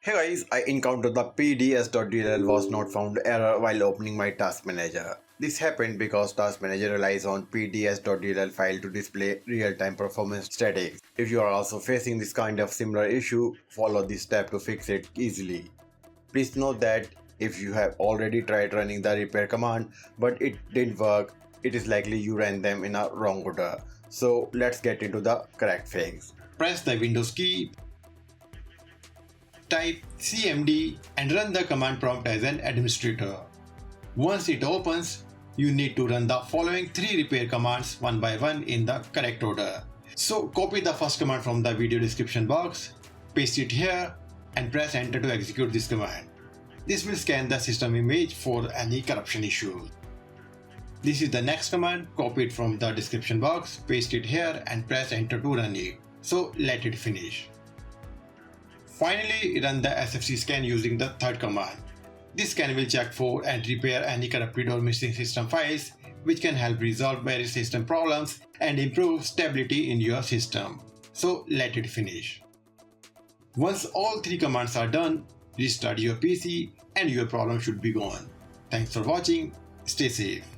Hey guys, I encountered the PDH.dll was not found error while opening my task manager. This happened because task manager relies on PDH.dll file to display real-time performance statistics. If you are also facing this kind of similar issue, follow this step to fix it easily. Please note that if you have already tried running the repair command but it didn't work, it is likely you ran them in a wrong order. So let's get into the correct fix. Press the Windows key, type cmd and run the command prompt as an administrator. Once it opens, you need to run the following 3 repair commands one by one in the correct order. So copy the first command from the video description box, paste it here and press enter to execute this command. This will scan the system image for any corruption issues. This is the next command, copy it from the description box, paste it here and press enter to run it. So let it finish. Finally, run the SFC scan using the third command. This scan will check for and repair any corrupted or missing system files, which can help resolve various system problems and improve stability in your system. So let it finish. Once all 3 commands are done, restart your PC and your problem should be gone. Thanks for watching. Stay safe.